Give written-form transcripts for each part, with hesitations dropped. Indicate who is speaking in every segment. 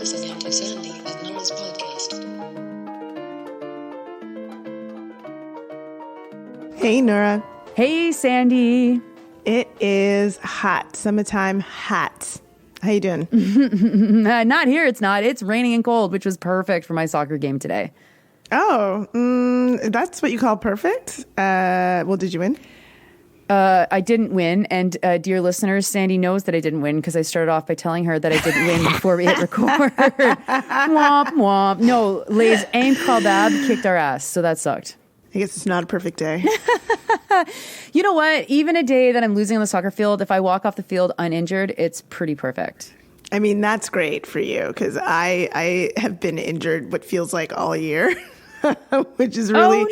Speaker 1: listening to Sandy and Nora's podcast.
Speaker 2: Hey, Nora.
Speaker 3: Hey, Sandy.
Speaker 2: It is hot. Summertime hot. How you doing?
Speaker 3: Not here, it's not. It's raining and cold, which was perfect for my soccer game today.
Speaker 2: Oh, that's what you call perfect? Well, did you win?
Speaker 3: I didn't win, and dear listeners, Sandy knows that I didn't win because I started off by telling her that I didn't win before we hit record. Womp womp. No, Lay's and Kebab kicked our ass, so that sucked.
Speaker 2: I guess it's not a perfect day.
Speaker 3: You know what? Even a day that I'm losing on the soccer field, if I walk off the field uninjured, it's pretty perfect.
Speaker 2: I mean, that's great for you because I have been injured what feels like all year. Which has really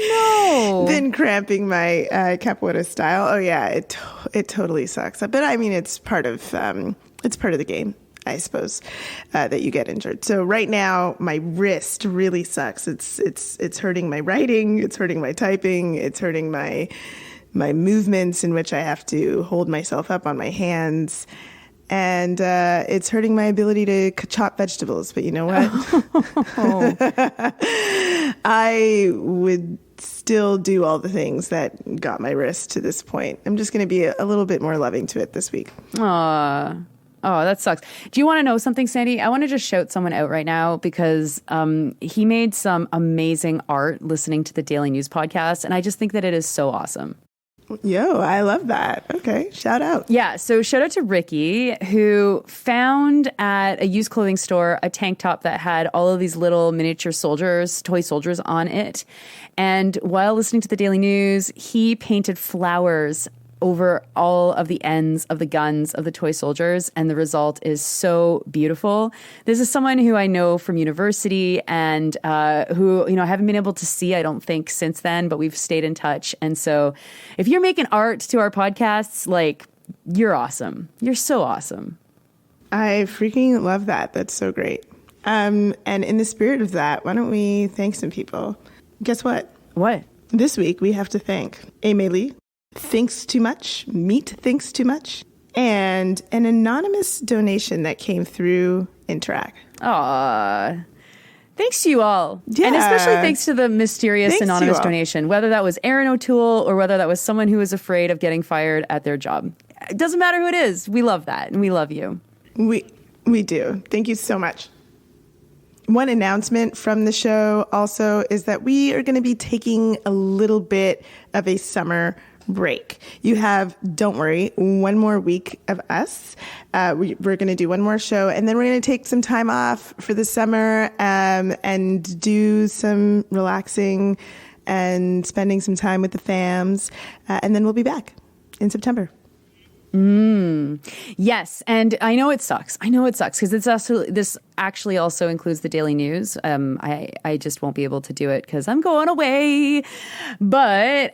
Speaker 2: been cramping my capoeira style. Oh yeah, it totally sucks. But I mean, it's part of the game, I suppose, that you get injured. So right now, my wrist really sucks. It's hurting my writing. It's hurting my typing. It's hurting my movements in which I have to hold myself up on my hands. And it's hurting my ability to chop vegetables. But you know what? I would still do all the things that got my wrist to this point. I'm just going to be a little bit more loving to it this week.
Speaker 3: Oh, that sucks. Do you want to know something, Sandy? I want to just shout someone out right now because he made some amazing art listening to the Daily News podcast. And I just think that it is so awesome.
Speaker 2: Yo, I love that. Okay, shout out.
Speaker 3: Yeah, so shout out to Ricky, who found at a used clothing store a tank top that had all of these little miniature soldiers, toy soldiers on it. And while listening to the Daily News, he painted flowers over all of the ends of the guns of the toy soldiers, and the result is so beautiful. This is someone who I know from university and who, I haven't been able to see, I don't think, since then, but we've stayed in touch. And so if you're making art to our podcasts, you're awesome. You're so awesome.
Speaker 2: I freaking love that. That's so great. And in the spirit of that, why don't we thank some people? Guess what?
Speaker 3: What?
Speaker 2: This week we have to thank Amelie, Thinks Too Much, Meat Thinks Too Much, and an anonymous donation that came through Interact.
Speaker 3: Aw. Thanks to you all.
Speaker 2: Yeah.
Speaker 3: And especially thanks to the mysterious anonymous donation, whether that was Aaron O'Toole or whether that was someone who was afraid of getting fired at their job. It doesn't matter who it is. We love that, and we love you.
Speaker 2: We do. Thank you so much. One announcement from the show also is that we are going to be taking a little bit of a summer break. You have, don't worry, one more week of us. We're going to do one more show, and then we're going to take some time off for the summer and do some relaxing and spending some time with the fams. And then we'll be back in September.
Speaker 3: Yes, and I know it sucks. Because this actually also includes the Daily News. I just won't be able to do it because I'm going away. But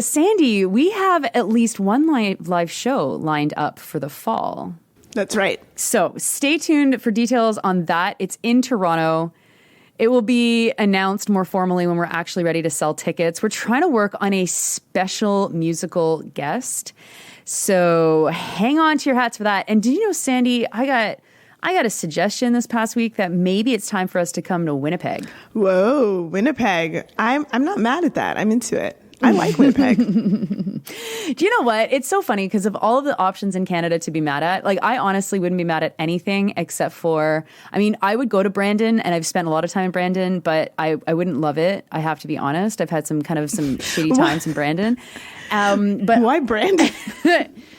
Speaker 3: Sandy, we have at least one live show lined up for the fall.
Speaker 2: That's right.
Speaker 3: So stay tuned for details on that. It's in Toronto. It will be announced more formally when we're actually ready to sell tickets. We're trying to work on a special musical guest. So hang on to your hats for that. And did you know, Sandy, I got a suggestion this past week that maybe it's time for us to come to Winnipeg.
Speaker 2: Whoa, Winnipeg. I'm not mad at that. I'm into it. I like Winnipeg.
Speaker 3: Do you know what? It's so funny because of all of the options in Canada to be mad at, I honestly wouldn't be mad at anything except for, I would go to Brandon, and I've spent a lot of time in Brandon, but I wouldn't love it. I have to be honest. I've had some shitty times in Brandon. But
Speaker 2: why Brandon?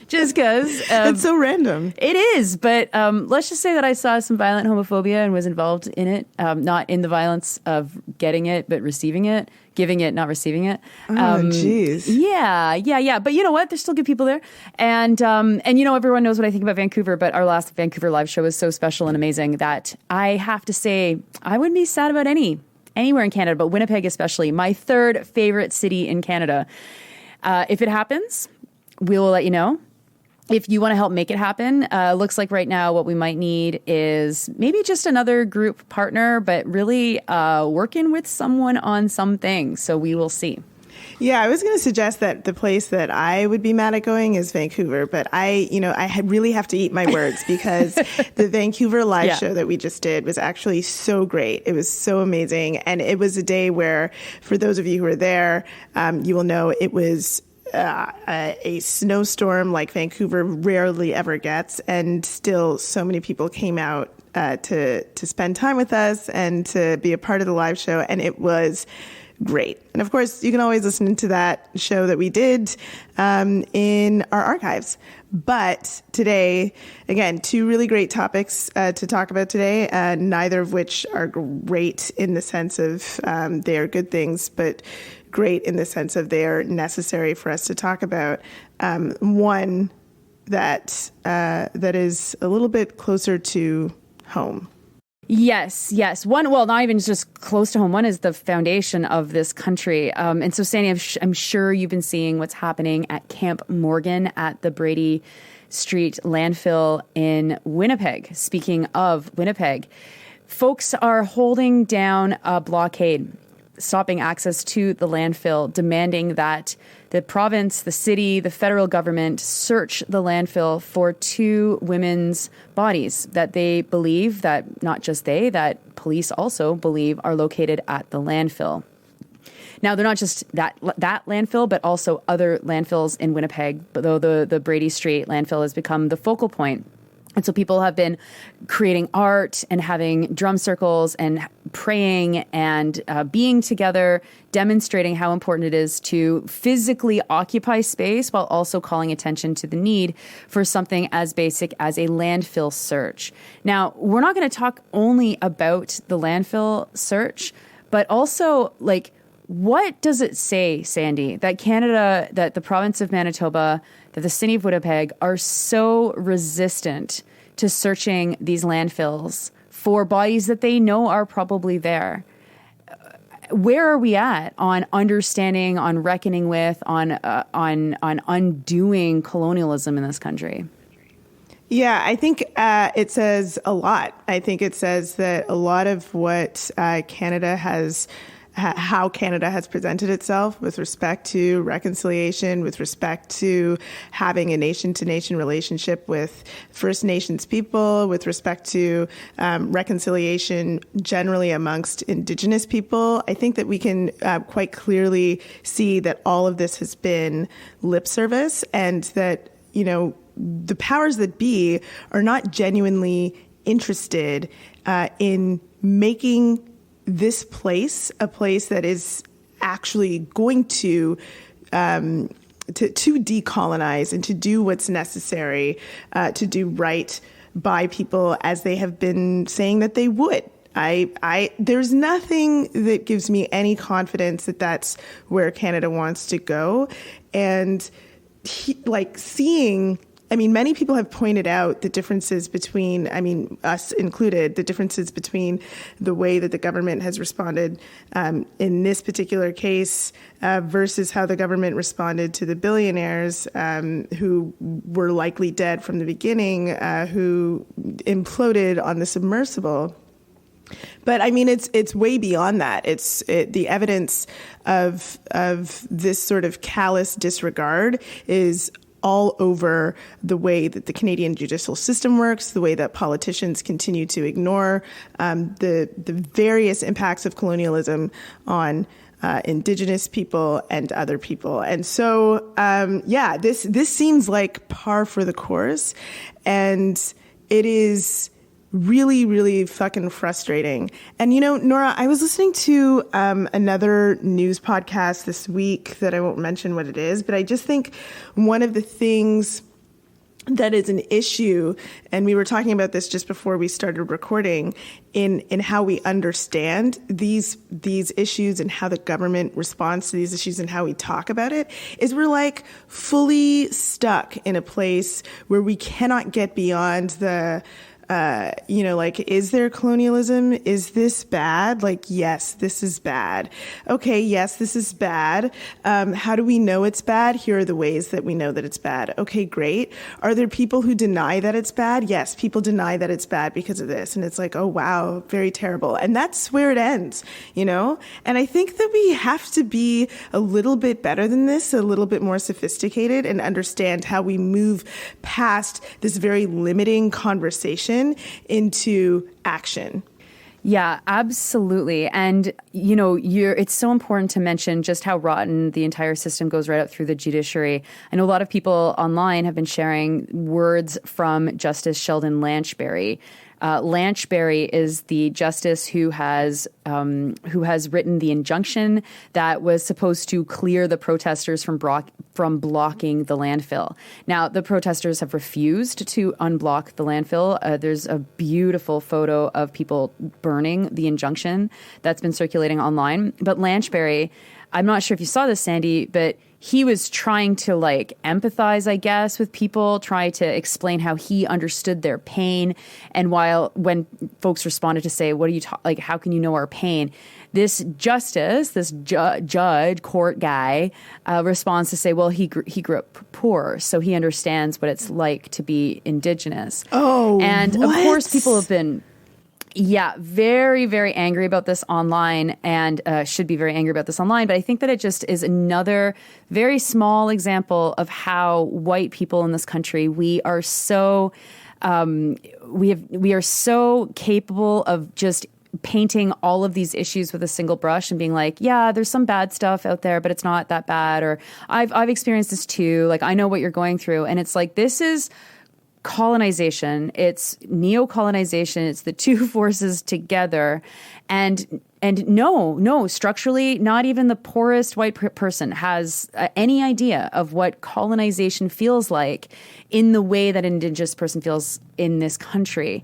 Speaker 3: Just because.
Speaker 2: It's so random.
Speaker 3: It is, but let's just say that I saw some violent homophobia and was involved in it. Not in the violence of getting it, but receiving it. Giving it, not receiving it.
Speaker 2: Jeez.
Speaker 3: Yeah. But you know what? There's still good people there. And everyone knows what I think about Vancouver, but our last Vancouver live show was so special and amazing that I have to say I wouldn't be sad about anywhere in Canada, but Winnipeg especially, my third favorite city in Canada. If it happens, we will let you know. If you want to help make it happen, looks like right now what we might need is maybe just another group partner, but really working with someone on some things. So we will see.
Speaker 2: Yeah, I was going to suggest that the place that I would be mad at going is Vancouver, but I really have to eat my words because the Vancouver live show that we just did was actually so great. It was so amazing. And it was a day where, for those of you who are there, you will know it was a snowstorm like Vancouver rarely ever gets. And still so many people came out to spend time with us and to be a part of the live show. And it was great. And of course, you can always listen to that show that we did in our archives. But today, again, two really great topics to talk about today, neither of which are great in the sense of they are good things, but great in the sense of they are necessary for us to talk about. One that is a little bit closer to home.
Speaker 3: Yes. One, well, not even just close to home. One is the foundation of this country. And so, Sandy, I'm sure you've been seeing what's happening at Camp Morgan at the Brady Street landfill in Winnipeg. Speaking of Winnipeg, folks are holding down a blockade, stopping access to the landfill, demanding that the province, the city, the federal government search the landfill for two women's bodies that they believe, that not just they, that police also believe are located at the landfill. Now, they're not just that landfill, but also other landfills in Winnipeg, though the Brady Street landfill has become the focal point. And so people have been creating art and having drum circles and praying and being together, demonstrating how important it is to physically occupy space while also calling attention to the need for something as basic as a landfill search. Now, we're not going to talk only about the landfill search, but also, like, what does it say, Sandy, that Canada, that the province of Manitoba, that the city of Winnipeg are so resistant to searching these landfills for bodies that they know are probably there? Where are we at on understanding, on reckoning with, on undoing colonialism in this country?
Speaker 2: Yeah, I think it says a lot. I think it says that a lot of what Canada has how Canada has presented itself with respect to reconciliation, with respect to having a nation-to-nation relationship with First Nations people, with respect to reconciliation generally amongst Indigenous people. I think that we can quite clearly see that all of this has been lip service, and that, you know, the powers that be are not genuinely interested in making this place a place that is actually going to decolonize and to do what's necessary to do right by people as they have been saying that they would. There's nothing that gives me any confidence that that's where Canada wants to go. And seeing, I mean, many people have pointed out the differences between, I mean, us included, the differences between the way that the government has responded in this particular case versus how the government responded to the billionaires who were likely dead from the beginning, who imploded on the submersible. But I mean, it's way beyond that. The evidence of this sort of callous disregard is all over the way that the Canadian judicial system works, the way that politicians continue to ignore the various impacts of colonialism on Indigenous people and other people. And so, this seems like par for the course, and it is really, really fucking frustrating. And, you know, Nora, I was listening to another news podcast this week that I won't mention what it is, but I just think one of the things that is an issue, and we were talking about this just before we started recording, in how we understand these issues and how the government responds to these issues and how we talk about it, is we're like fully stuck in a place where we cannot get beyond the Like, is there colonialism? Is this bad? Like, yes, this is bad. Okay, yes, this is bad. How do we know it's bad? Here are the ways that we know that it's bad. Okay, great. Are there people who deny that it's bad? Yes, people deny that it's bad because of this. And it's like, oh, wow, very terrible. And that's where it ends, And I think that we have to be a little bit better than this, a little bit more sophisticated, and understand how we move past this very limiting conversation into action.
Speaker 3: Yeah, absolutely. And, it's so important to mention just how rotten the entire system goes right up through the judiciary. I know a lot of people online have been sharing words from Justice Sheldon Lanchberry. Lanchberry is the justice who has written the injunction that was supposed to clear the protesters from blocking the landfill. Now, the protesters have refused to unblock the landfill. There's a beautiful photo of people burning the injunction that's been circulating online. But Lanchberry, I'm not sure if you saw this, Sandy, but he was trying to empathize, I guess, with people, try to explain how he understood their pain. And when folks responded to say, what are you how can you know our pain? This justice, this judge, court guy, responds to say, well, he grew up poor, so he understands what it's like to be Indigenous.
Speaker 2: Oh,
Speaker 3: and
Speaker 2: what?
Speaker 3: Of course, people have been very, very angry about this online, and should be very angry about this online. But I think that it just is another very small example of how white people in this country, we are so we are so capable of just painting all of these issues with a single brush and being like, yeah, there's some bad stuff out there, but it's not that bad. Or I've experienced this too. Like, I know what you're going through. And it's like, this is colonization, it's neo-colonization, it's the two forces together. And no, structurally, not even the poorest white person has any idea of what colonization feels like in the way that an Indigenous person feels in this country.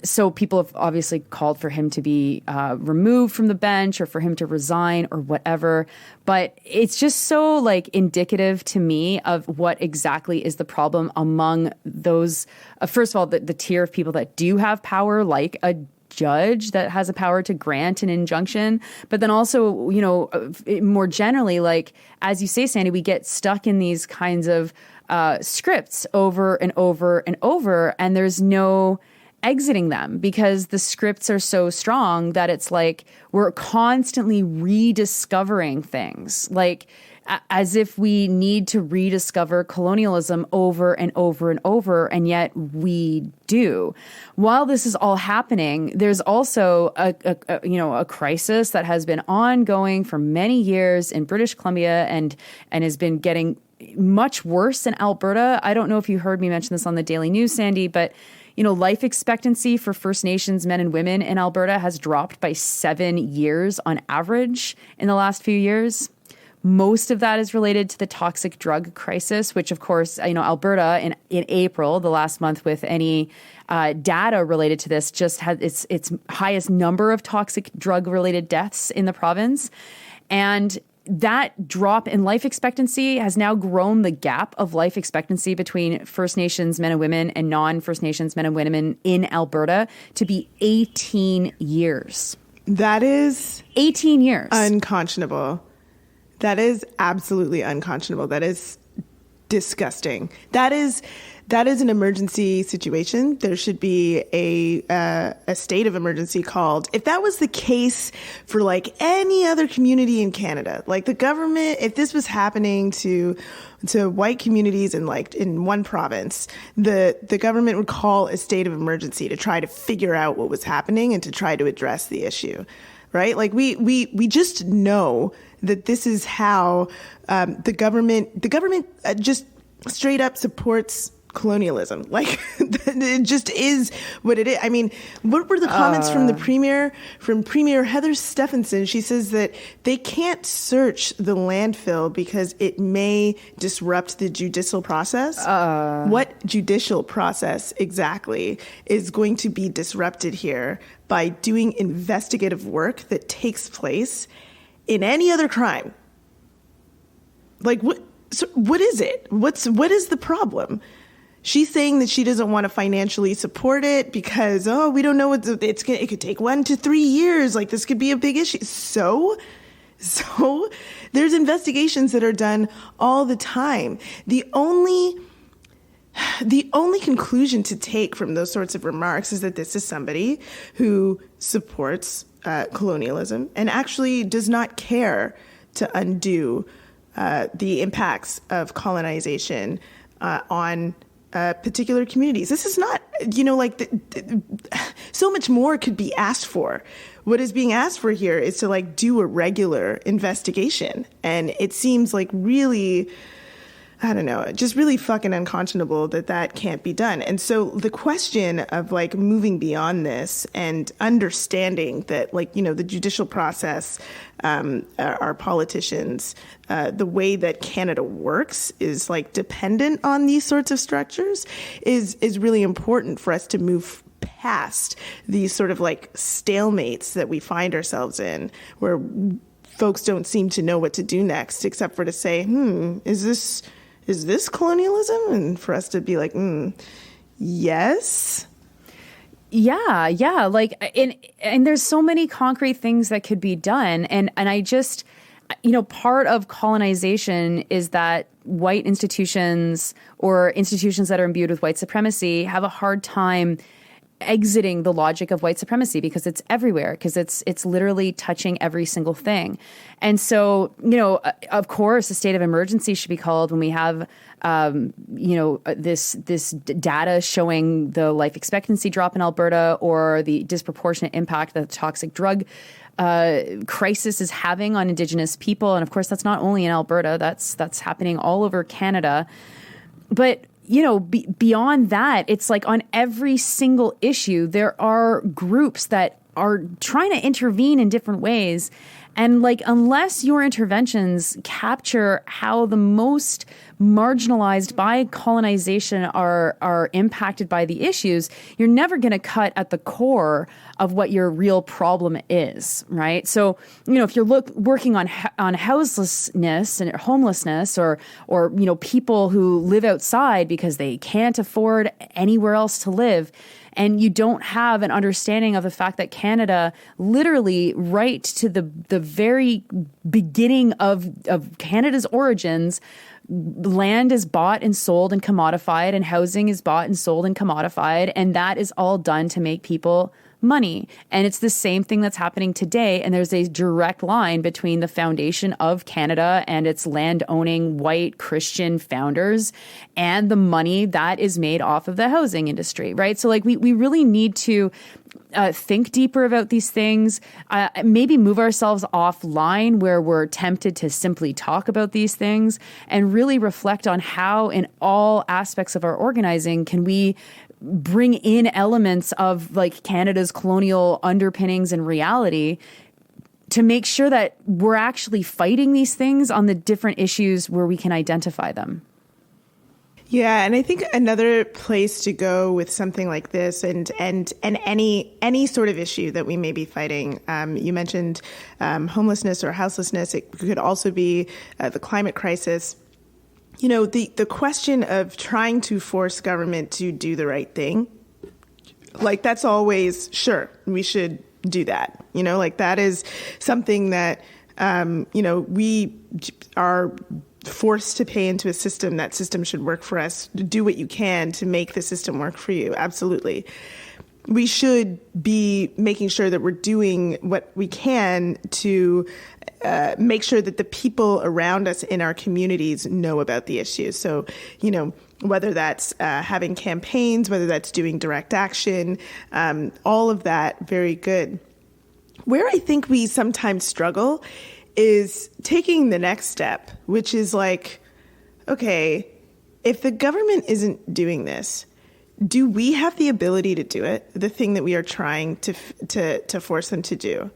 Speaker 3: So people have obviously called for him to be removed from the bench, or for him to resign, or whatever. But it's just so indicative to me of what exactly is the problem among those. First of all, the tier of people that do have power, like a judge that has a power to grant an injunction. But then also, more generally, as you say, Sandy, we get stuck in these kinds of scripts over and over and over, and there's no exiting them because the scripts are so strong that it's like we're constantly rediscovering things, as if we need to rediscover colonialism over and over and over, and yet we do. While this is all happening, there's also a crisis that has been ongoing for many years in British Columbia and has been getting much worse in Alberta. I don't know if you heard me mention this on the Daily News, Sandy, but life expectancy for First Nations men and women in Alberta has dropped by 7 years on average in the last few years. Most of that is related to the toxic drug crisis, which, of course, Alberta in April, the last month with any data related to this, just had its highest number of toxic drug-related deaths in the province. And that drop in life expectancy has now grown the gap of life expectancy between First Nations men and women and non-First Nations men and women in Alberta to be 18 years.
Speaker 2: That is
Speaker 3: 18 years.
Speaker 2: Unconscionable. That is absolutely unconscionable. That is disgusting. That is an emergency situation. There should be a state of emergency called. If that was the case for any other community in Canada, the government, if this was happening to white communities in one province, the government would call a state of emergency to try to figure out what was happening and to try to address the issue. Right? We just know that this is how the government just straight up supports colonialism. It just is what it is. I mean, what were the comments from Premier Heather Stephenson? She says that they can't search the landfill because it may disrupt the judicial process. What judicial process exactly is going to be disrupted here by doing investigative work that takes place in any other crime? What? So what is it? What is the problem? She's saying that she doesn't want to financially support it because, we don't know it could take 1 to 3 years. Like, this could be a big issue. So there's investigations that are done all the time. The only conclusion to take from those sorts of remarks is that this is somebody who supports colonialism and actually does not care to undo the impacts of colonization on particular communities. This is not, so much more could be asked for. What is being asked for here is to do a regular investigation. And it seems like really, I don't know, just really fucking unconscionable that can't be done. And so the question of moving beyond this and understanding that the judicial process, our politicians, the way that Canada works is dependent on these sorts of structures is really important for us to move past these sort of stalemates that we find ourselves in, where folks don't seem to know what to do next, except for to say, is this colonialism? And for us to be yes.
Speaker 3: Yeah. And there's so many concrete things that could be done. And I just, part of colonization is that white institutions or institutions that are imbued with white supremacy have a hard time exiting the logic of white supremacy because it's everywhere, because it's literally touching every single thing. And so, of course, a state of emergency should be called when we have, this data showing the life expectancy drop in Alberta or the disproportionate impact that the toxic drug crisis is having on Indigenous people. And of course, that's not only in Alberta, that's happening all over Canada. But beyond that, it's on every single issue, there are groups that are trying to intervene in different ways. And unless your interventions capture how the most marginalized by colonization are impacted by the issues, you're never going to cut at the core of what your real problem is, right? So, if you're working on houselessness and homelessness or people who live outside because they can't afford anywhere else to live, and you don't have an understanding of the fact that Canada, literally right to the very beginning of Canada's origins, land is bought and sold and commodified, and housing is bought and sold and commodified, and that is all done to make people money. And it's the same thing that's happening today. And there's a direct line between the foundation of Canada and its land-owning white Christian founders and the money that is made off of the housing industry, right? So we really need to think deeper about these things, maybe move ourselves offline where we're tempted to simply talk about these things, and really reflect on how in all aspects of our organizing can we bring in elements of Canada's colonial underpinnings and reality to make sure that we're actually fighting these things on the different issues where we can identify them.
Speaker 2: Yeah, and I think another place to go with something like this and any sort of issue that we may be fighting, you mentioned homelessness or houselessness. It could also be the climate crisis. The question of trying to force government to do the right thing, that's always, sure, we should do that. That is something that, we are forced to pay into a system. That system should work for us. Do what you can to make the system work for you. Absolutely. We should be making sure that we're doing what we can to make sure that the people around us in our communities know about the issues. So, whether that's having campaigns, whether that's doing direct action, all of that, very good. Where I think we sometimes struggle is taking the next step, which is okay, if the government isn't doing this, do we have the ability to do it? The thing that we are trying to force them to do.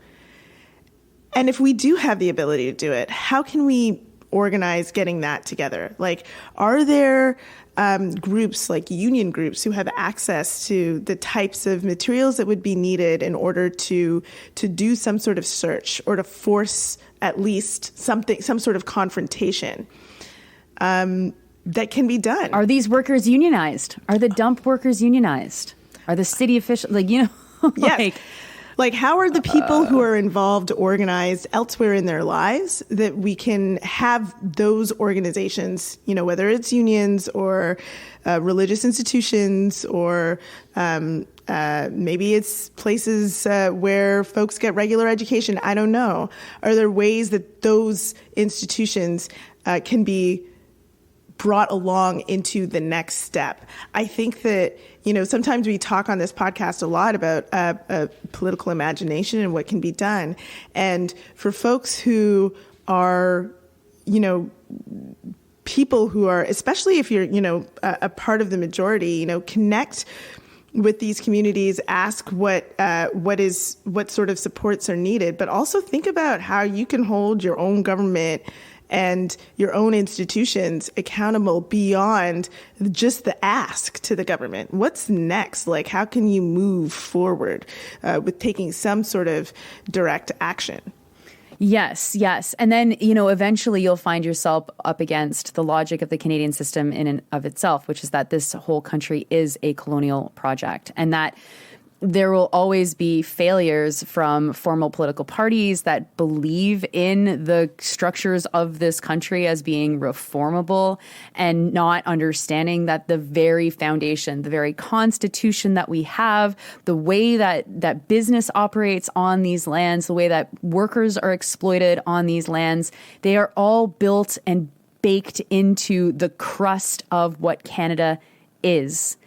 Speaker 2: And if we do have the ability to do it, how can we organize getting that together? Are there groups union groups who have access to the types of materials that would be needed in order to do some sort of search or to force at least some sort of confrontation? that can be done.
Speaker 3: Are these workers unionized? Are the dump workers unionized? Are the city officials,
Speaker 2: Yes. Like, how are the people who are involved organized elsewhere in their lives that we can have those organizations, whether it's unions or religious institutions or maybe it's places where folks get regular education. I don't know. Are there ways that those institutions can be brought along into the next step? I think that, sometimes we talk on this podcast a lot about political imagination and what can be done. And for folks who are, people who are, especially if you're, a part of the majority, connect with these communities, ask what sort of supports are needed, but also think about how you can hold your own government and your own institutions accountable beyond just the ask to the government. What's next? Like, how can you move forward with taking some sort of direct action?
Speaker 3: Yes. And then, eventually you'll find yourself up against the logic of the Canadian system in and of itself, which is that this whole country is a colonial project, and that there will always be failures from formal political parties that believe in the structures of this country as being reformable and not understanding that the very foundation, the very constitution that we have, the way that business operates on these lands, the way that workers are exploited on these lands, they are all built and baked into the crust of what Canada is.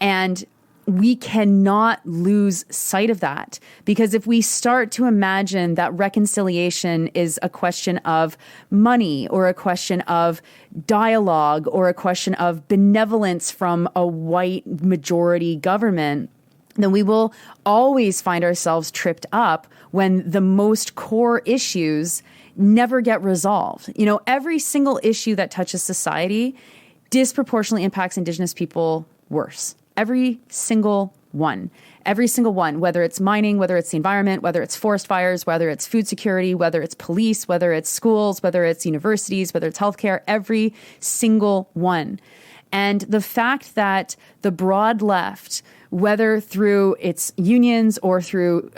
Speaker 3: And we cannot lose sight of that, because if we start to imagine that reconciliation is a question of money or a question of dialogue or a question of benevolence from a white majority government, then we will always find ourselves tripped up when the most core issues never get resolved. Every single issue that touches society disproportionately impacts Indigenous people worse. Every single one, whether it's mining, whether it's the environment, whether it's forest fires, whether it's food security, whether it's police, whether it's schools, whether it's universities, whether it's healthcare, every single one. And the fact that the broad left, whether through its unions or through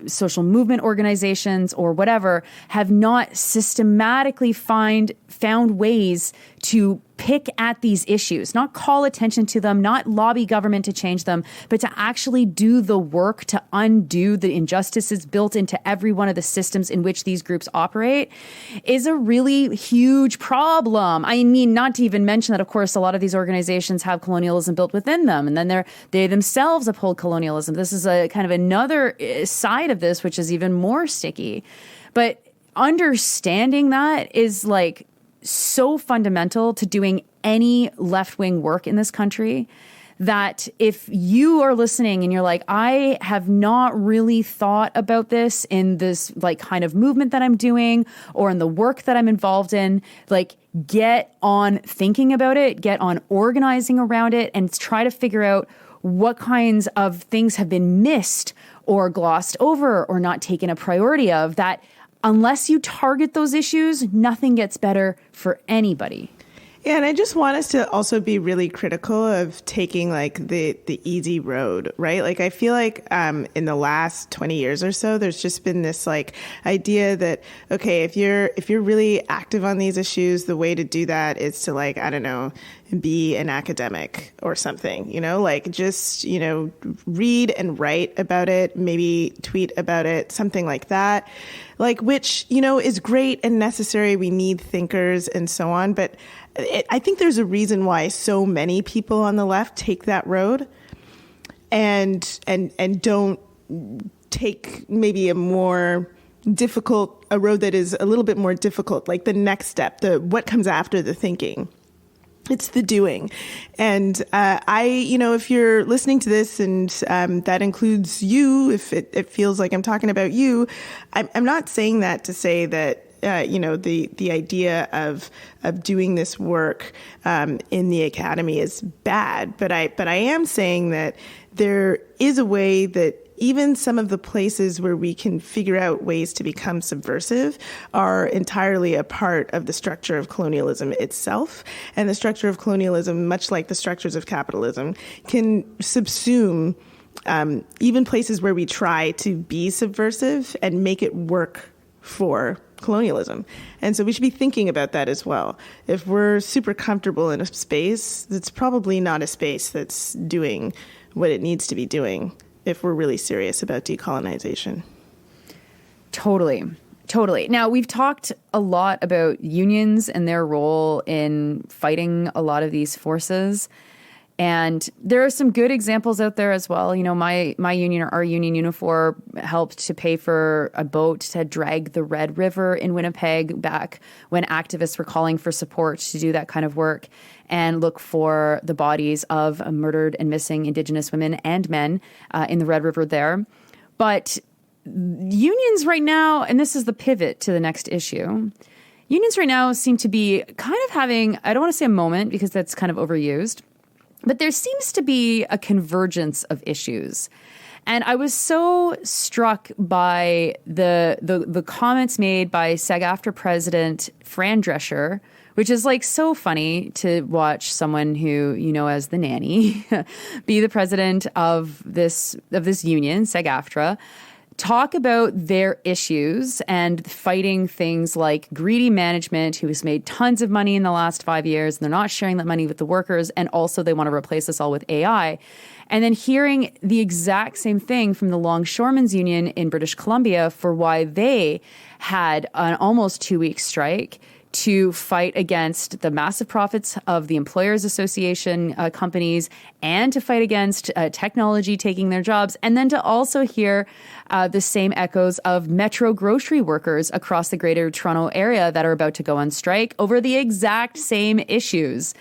Speaker 3: social movement organizations or whatever, have not systematically found ways to pick at these issues, not call attention to them, not lobby government to change them, but to actually do the work to undo the injustices built into every one of the systems in which these groups operate, is a really huge problem. I mean, not to even mention that, of course, a lot of these organizations have colonialism built within them, and then they themselves uphold colonialism. This is a kind of another side of this, which is even more sticky. But understanding that is like so fundamental to doing any left-wing work in this country, that if you are listening and you're like, I have not really thought about this in this like kind of movement that I'm doing or in the work that I'm involved in, like, get on thinking about it, get on organizing around it, and try to figure out what kinds of things have been missed or glossed over or not taken a priority of, that unless you target those issues, nothing gets better for anybody.
Speaker 2: Yeah, and I just want us to also be really critical of taking like the easy road, right? Like, I feel like in the last 20 years or so, there's just been this like idea that, okay, if you're really active on these issues, the way to do that is to, like, I don't know, be an academic or something, like just, read and write about it, maybe tweet about it, something like that, like, which, is great and necessary. We need thinkers and so on. But I think there's a reason why so many people on the left take that road and don't take maybe a road that is a little bit more difficult, like the next step, what comes after the thinking. It's the doing. And if you're listening to this and that includes you, if it feels like I'm talking about you, I'm not saying that to say that, the idea of doing this work in the academy is bad. But I am saying that there is a way that even some of the places where we can figure out ways to become subversive are entirely a part of the structure of colonialism itself. And the structure of colonialism, much like the structures of capitalism, can subsume even places where we try to be subversive and make it work for colonialism. And so we should be thinking about that as well. If we're super comfortable in a space, that's probably not a space that's doing what it needs to be doing if we're really serious about decolonization.
Speaker 3: Totally. Now, we've talked a lot about unions and their role in fighting a lot of these forces. And there are some good examples out there as well. You know, my union, or our union, Unifor, helped to pay for a boat to drag the Red River in Winnipeg back when activists were calling for support to do that kind of work and look for the bodies of murdered and missing Indigenous women and men in the Red River there. But unions right now, and this is the pivot to the next issue, unions right now seem to be kind of having, I don't want to say a moment because that's kind of overused, but there seems to be a convergence of issues. And I was so struck by the comments made by SAG-AFTRA president Fran Drescher, which is like so funny to watch someone who you know as the nanny be the president of this union, SAG-AFTRA, talk about their issues and fighting things like greedy management who has made tons of money in the last 5 years. And they're not sharing that money with the workers. And also they want to replace us all with AI. And then hearing the exact same thing from the Longshoremen's Union in British Columbia for why they had an almost 2-week strike to fight against the massive profits of the Employers Association companies and to fight against technology taking their jobs. And then to also hear the same echoes of Metro grocery workers across the Greater Toronto area that are about to go on strike over the exact same issues.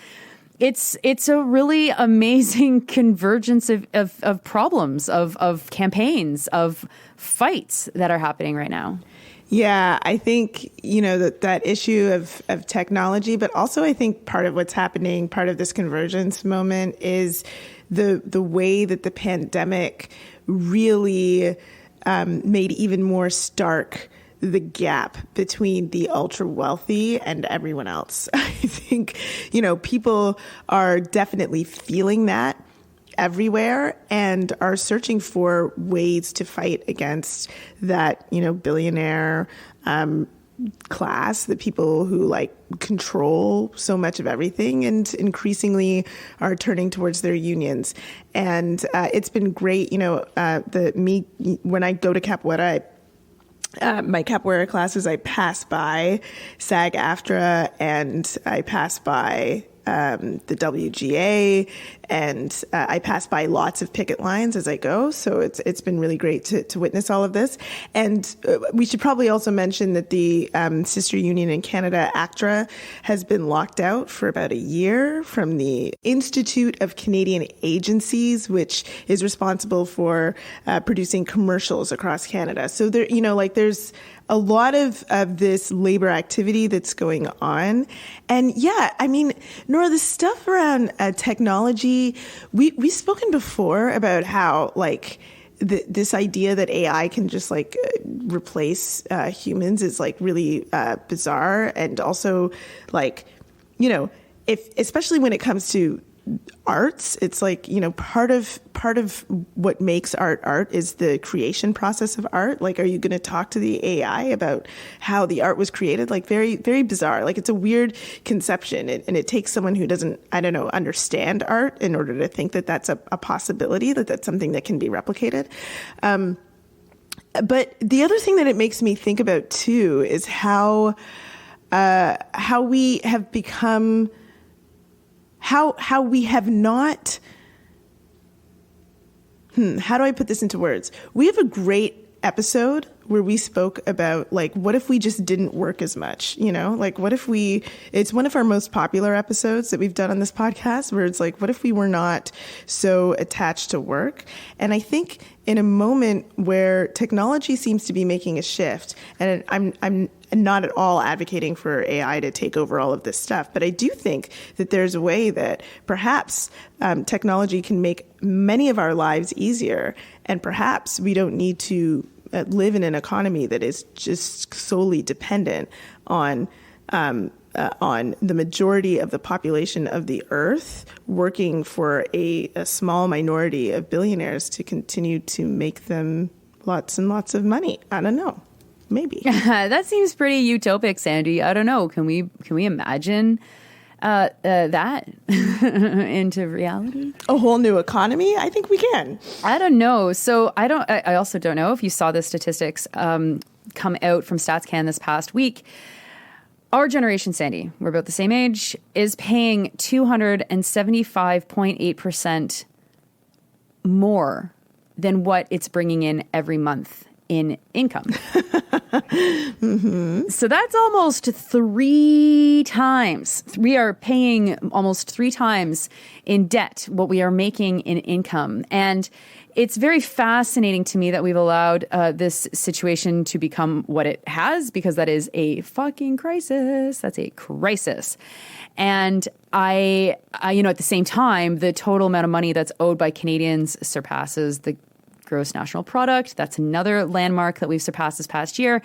Speaker 3: It's a really amazing convergence of problems, of campaigns, of fights that are happening right now.
Speaker 2: Yeah, I think, you know, that issue of technology, but also I think part of what's happening, part of this convergence moment is the way that the pandemic really made even more stark the gap between the ultra wealthy and everyone else. I think, you know, people are definitely feeling that everywhere and are searching for ways to fight against that, you know, billionaire class, the people who like control so much of everything and increasingly are turning towards their unions. And it's been great, you know, when I go to capoeira, my capoeira classes, I pass by SAG-AFTRA and I pass by the WGA, and I pass by lots of picket lines as I go. So it's been really great to witness all of this. And we should probably also mention that the sister union in Canada, ACTRA, has been locked out for about a year from the Institute of Canadian Agencies, which is responsible for producing commercials across Canada. So there, you know, like there's a lot of this labor activity that's going on. And yeah, I mean, Nora, the stuff around technology, we've spoken before about how like this idea that AI can just like replace humans is like really bizarre. And also like, you know, especially when it comes to arts, it's like, you know, part of what makes art is the creation process of art. Like, are you going to talk to the AI about how the art was created? Like, very, very bizarre. Like, it's a weird conception, and it takes someone who doesn't, I don't know, understand art in order to think that that's a possibility, that that's something that can be replicated. But the other thing that it makes me think about too is how we have become. How we have not, how do I put this into words? We have a great episode where we spoke about like, what if we just didn't work as much? You know, like what if it's one of our most popular episodes that we've done on this podcast, where it's like, what if we were not so attached to work? And I think in a moment where technology seems to be making a shift, and I'm not at all advocating for AI to take over all of this stuff, but I do think that there's a way that perhaps technology can make many of our lives easier, and perhaps we don't need to live in an economy that is just solely dependent on the majority of the population of the earth working for a small minority of billionaires to continue to make them lots and lots of money. I don't know. Maybe.
Speaker 3: That seems pretty utopic, Sandy. I don't know. Can we imagine that into reality?
Speaker 2: A whole new economy? I think we can.
Speaker 3: I don't know. So I also don't know if you saw the statistics come out from StatsCan this past week. Our generation, Sandy, we're about the same age, is paying 275.8% more than what it's bringing in every month in income. Mm-hmm. So that's almost 3 times. We are paying almost 3 times in debt what we are making in income. And it's very fascinating to me that we've allowed this situation to become what it has, because that is a fucking crisis. That's a crisis. And I at the same time, the total amount of money that's owed by Canadians surpasses the gross national product. That's another landmark that we've surpassed this past year.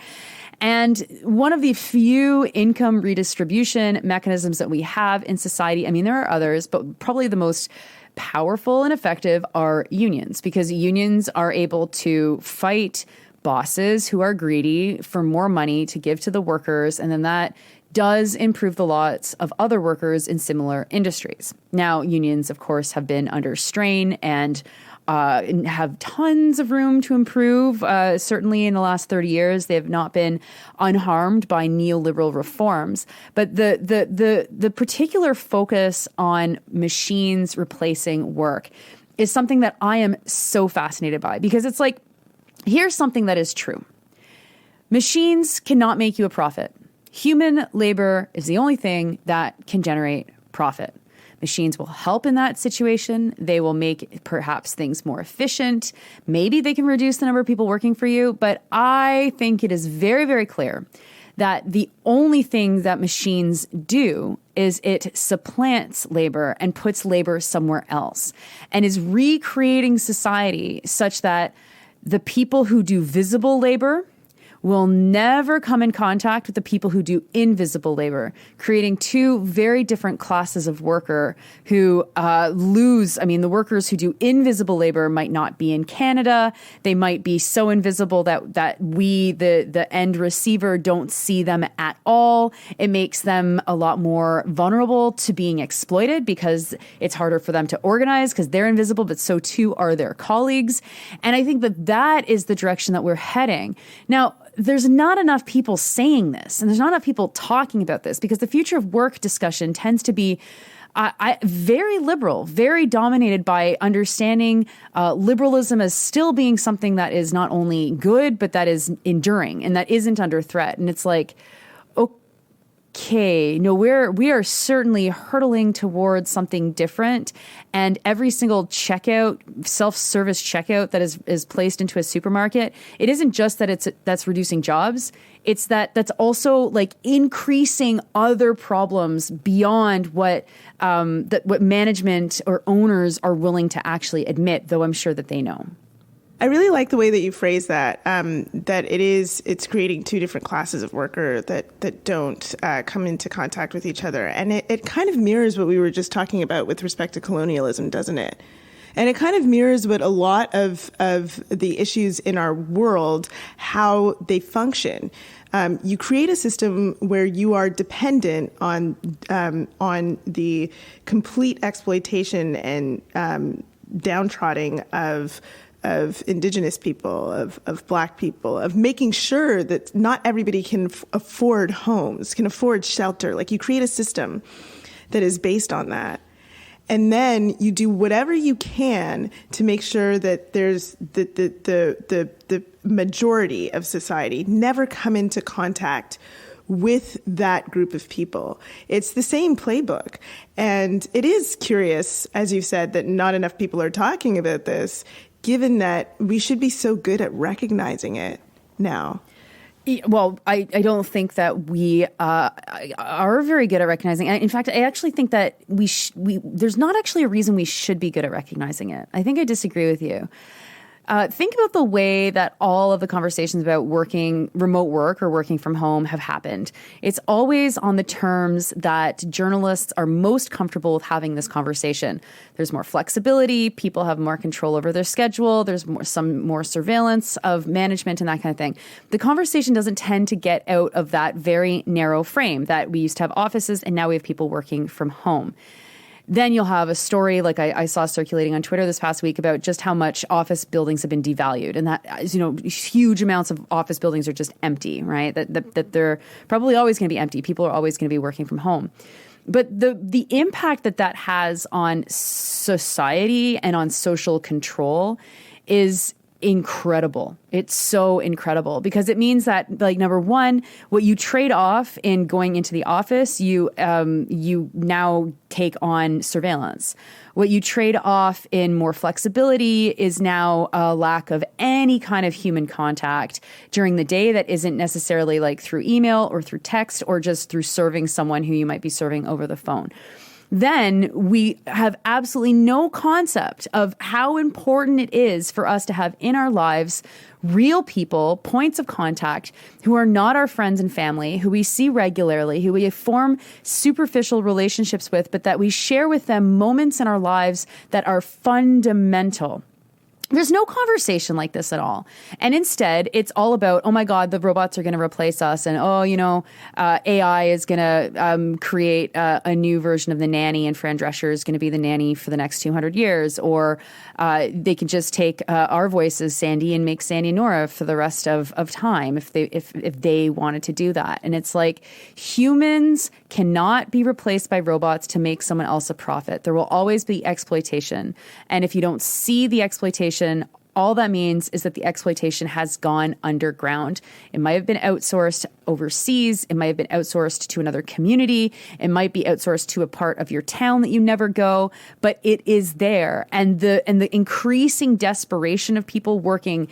Speaker 3: And one of the few income redistribution mechanisms that we have in society, I mean, there are others, but probably the most powerful and effective are unions, because unions are able to fight bosses who are greedy for more money to give to the workers. And then that does improve the lots of other workers in similar industries. Now, unions, of course, have been under strain and have tons of room to improve. Certainly in the last 30 years, they have not been unharmed by neoliberal reforms. But the particular focus on machines replacing work is something that I am so fascinated by, because it's like, here's something that is true. Machines cannot make you a profit. Human labor is the only thing that can generate profit. Machines will help in that situation. They will make perhaps things more efficient. Maybe they can reduce the number of people working for you. But I think it is very, very clear that the only thing that machines do is it supplants labor and puts labor somewhere else, and is recreating society such that the people who do visible labor will never come in contact with the people who do invisible labor, creating 2 very different classes of worker who lose. I mean, the workers who do invisible labor might not be in Canada. They might be so invisible that we, the end receiver, don't see them at all. It makes them a lot more vulnerable to being exploited, because it's harder for them to organize because they're invisible, but so too are their colleagues. And I think that is the direction that we're heading. Now, there's not enough people saying this, and there's not enough people talking about this, because the future of work discussion tends to be very liberal, very dominated by understanding liberalism as still being something that is not only good, but that is enduring and that isn't under threat. And it's like, okay, no, we are certainly hurtling towards something different. And every single checkout, self-service checkout that is placed into a supermarket, it isn't just that that's reducing jobs. It's that's also like increasing other problems beyond what management or owners are willing to actually admit, though I'm sure that they know.
Speaker 2: I really like the way that you phrase that, that it's creating 2 different classes of worker that don't come into contact with each other. And it kind of mirrors what we were just talking about with respect to colonialism, doesn't it? And it kind of mirrors what a lot of the issues in our world, how they function. You create a system where you are dependent on the complete exploitation and downtrodden of Indigenous people, of Black people, of making sure that not everybody can afford homes, can afford shelter. Like, you create a system that is based on that. And then you do whatever you can to make sure that there's the majority of society never come into contact with that group of people. It's the same playbook. And it is curious, as you've said, that not enough people are talking about this, given that we should be so good at recognizing it now.
Speaker 3: Well, I don't think that we are very good at recognizing it. In fact, I actually think that there's not actually a reason we should be good at recognizing it. I think I disagree with you. Think about the way that all of the conversations about remote work or working from home have happened. It's always on the terms that journalists are most comfortable with having this conversation. There's more flexibility. People have more control over their schedule. There's some more surveillance of management and that kind of thing. The conversation doesn't tend to get out of that very narrow frame that we used to have offices and now we have people working from home. Then you'll have a story like I saw circulating on Twitter this past week about just how much office buildings have been devalued, and that, huge amounts of office buildings are just empty, right? That they're probably always going to be empty. People are always going to be working from home. But the impact that has on society and on social control is incredible. It's so incredible because it means that, like, number one, what you trade off in going into the office, you now take on surveillance. What you trade off in more flexibility is now a lack of any kind of human contact during the day that isn't necessarily like through email or through text or just through serving someone who you might be serving over the phone. Then we have absolutely no concept of how important it is for us to have in our lives real people, points of contact, who are not our friends and family, who we see regularly, who we form superficial relationships with, but that we share with them moments in our lives that are fundamental. There's no conversation like this at all. And instead, it's all about, oh my God, the robots are going to replace us. And, AI is going to create a new version of the nanny, and Fran Drescher is going to be the nanny for the next 200 years. Or they can just take our voices, Sandy, and make Sandy and Nora for the rest of time if they wanted to do that. And it's like humans cannot be replaced by robots to make someone else a profit. There will always be exploitation. And if you don't see the exploitation, all that means is that the exploitation has gone underground. It might have been outsourced overseas. It might have been outsourced to another community. It might be outsourced to a part of your town that you never go, but it is there. And the increasing desperation of people working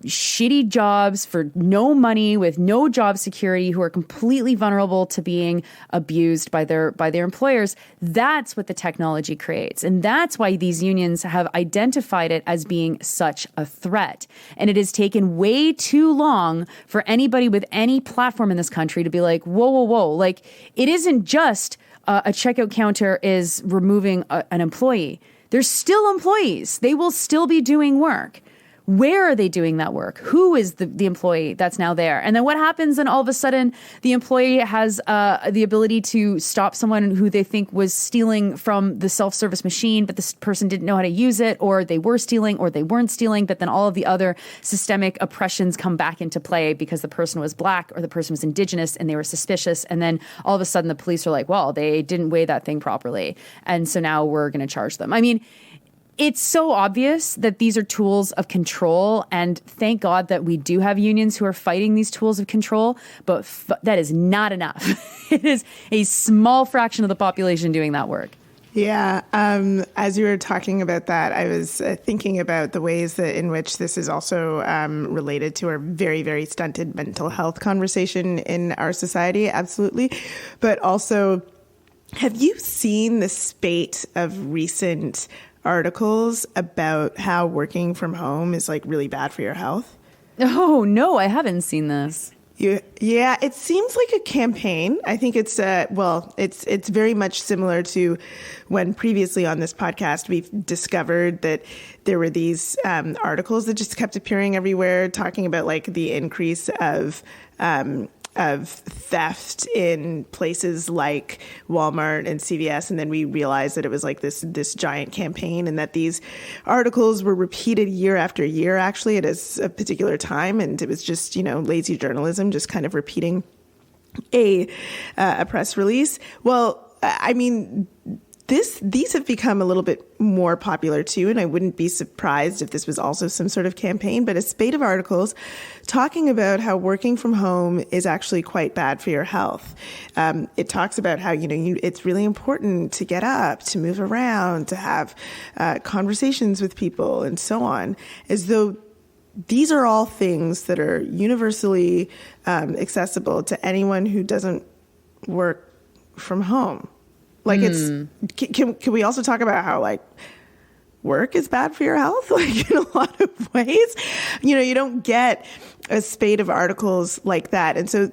Speaker 3: shitty jobs for no money, with no job security, who are completely vulnerable to being abused by their employers. That's what the technology creates. And that's why these unions have identified it as being such a threat. And it has taken way too long for anybody with any platform in this country to be like, whoa. Like, it isn't just a checkout counter is removing an employee. There's still employees. They will still be doing work. Where are they doing that work? Who is the employee that's now there? And then what happens? And all of a sudden, the employee has the ability to stop someone who they think was stealing from the self-service machine, but this person didn't know how to use it, or they were stealing, or they weren't stealing. But then all of the other systemic oppressions come back into play because the person was Black or the person was Indigenous and they were suspicious. And then all of a sudden, the police are like, well, they didn't weigh that thing properly. And so now we're going to charge them. I mean, it's so obvious that these are tools of control, and thank God that we do have unions who are fighting these tools of control, but that is not enough. It is a small fraction of the population doing that work.
Speaker 2: Yeah. As you were talking about that, I was thinking about the ways that in which this is also related to our very, very stunted mental health conversation in our society. Absolutely. But also, have you seen the spate of recent articles about how working from home is like really bad for your health?
Speaker 3: Oh, no, I haven't seen this.
Speaker 2: Yeah, it seems like a campaign. I think it's it's very much similar to when previously on this podcast we've discovered that there were these articles that just kept appearing everywhere talking about like the increase of theft in places like Walmart and CVS. And then we realized that it was like this giant campaign, and that these articles were repeated year after year, actually, at a particular time. And it was just, lazy journalism, just kind of repeating a press release. Well, I mean, these have become a little bit more popular too, and I wouldn't be surprised if this was also some sort of campaign, but a spate of articles talking about how working from home is actually quite bad for your health. It talks about how, it's really important to get up, to move around, to have conversations with people and so on, as though these are all things that are universally accessible to anyone who doesn't work from home. Like can we also talk about how like work is bad for your health? Like in a lot of ways, you don't get a spate of articles like that. And so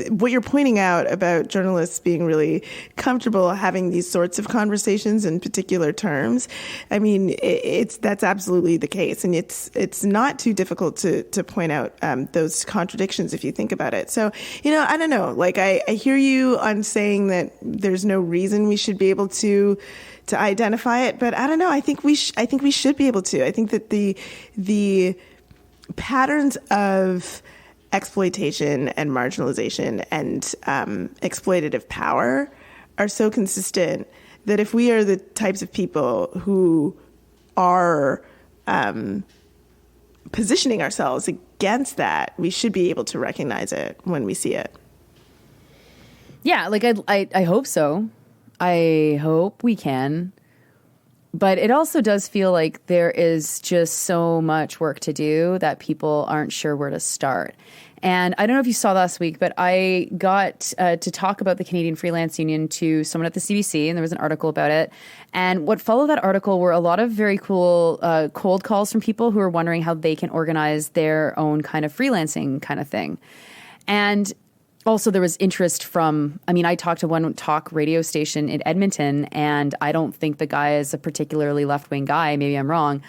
Speaker 2: what you're pointing out about journalists being really comfortable having these sorts of conversations in particular terms, I mean, that's absolutely the case. And it's not too difficult to point out those contradictions if you think about it. So, I don't know, like I hear you on saying that there's no reason we should be able to identify it, but I don't know. I think we should be able to. I think that the patterns of exploitation and marginalization and exploitative power are so consistent that if we are the types of people who are positioning ourselves against that, we should be able to recognize it when we see it.
Speaker 3: Yeah, like I hope so. I hope we can. But it also does feel like there is just so much work to do that people aren't sure where to start. And I don't know if you saw last week, but I got to talk about the Canadian Freelance Union to someone at the CBC, and there was an article about it. And what followed that article were a lot of very cool cold calls from people who are wondering how they can organize their own kind of freelancing kind of thing. And also, there was interest from, I talked to one talk radio station in Edmonton, and I don't think the guy is a particularly left-wing guy. Maybe I'm wrong.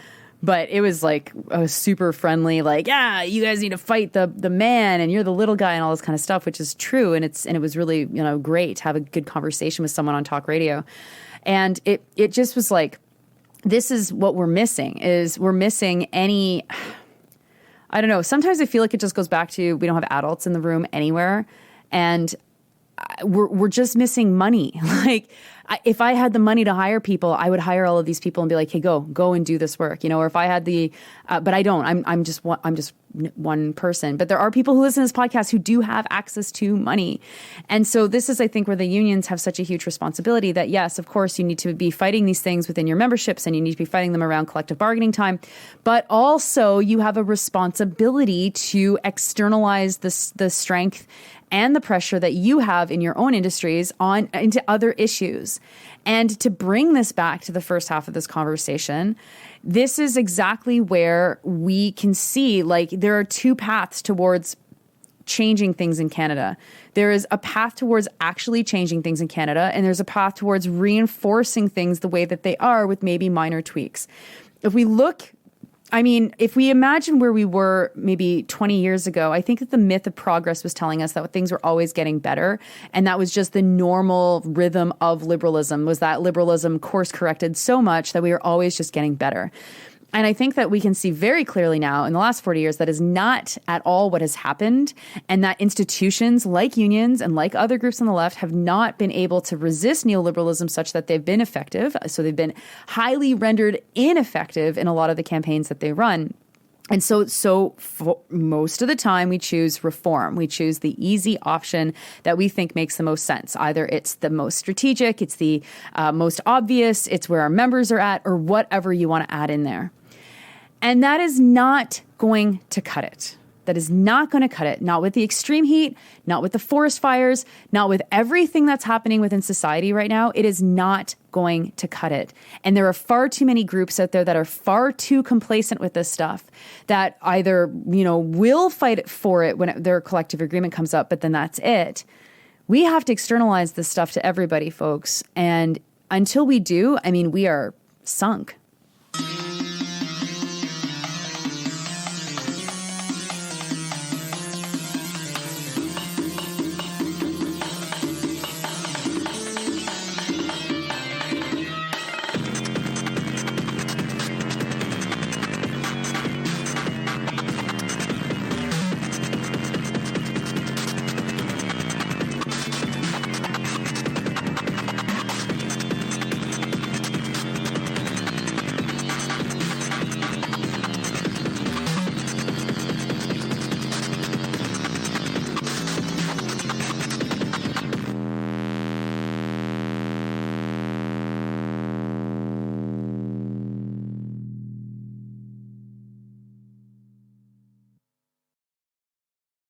Speaker 3: But it was like a super friendly, like, yeah, you guys need to fight the man, and you're the little guy and all this kind of stuff, which is true. And it was really, great to have a good conversation with someone on talk radio. And it just was like, this is what we're missing, any, I don't know. Sometimes I feel like it just goes back to we don't have adults in the room anywhere. And we're just missing money. Like, if I had the money to hire people, I would hire all of these people and be like, hey, go and do this work. Or if I had but I don't. I'm just one person. But there are people who listen to this podcast who do have access to money. And so this is, I think, where the unions have such a huge responsibility that, yes, of course, you need to be fighting these things within your memberships and you need to be fighting them around collective bargaining time. But also you have a responsibility to externalize the strength and the pressure that you have in your own industries into other issues. And to bring this back to the first half of this conversation, this is exactly where we can see, like, there are two paths towards changing things in Canada. There is a path towards actually changing things in Canada, and there's a path towards reinforcing things the way that they are with maybe minor tweaks. If we look, if we imagine where we were maybe 20 years ago, I think that the myth of progress was telling us that things were always getting better. And that was just the normal rhythm of liberalism, was that liberalism course corrected so much that we were always just getting better. And I think that we can see very clearly now in the last 40 years that is not at all what has happened, and that institutions like unions and like other groups on the left have not been able to resist neoliberalism such that they've been effective. So they've been highly rendered ineffective in a lot of the campaigns that they run. And so for most of the time, we choose reform. We choose the easy option that we think makes the most sense. Either it's the most strategic, it's the most obvious, it's where our members are at, or whatever you want to add in there. And that is not going to cut it. That is not going to cut it. Not with the extreme heat, not with the forest fires, not with everything that's happening within society right now. It is not going to cut it. And there are far too many groups out there that are far too complacent with this stuff that either, will fight for it when their collective agreement comes up, but then that's it. We have to externalize this stuff to everybody, folks. And until we do, we are sunk.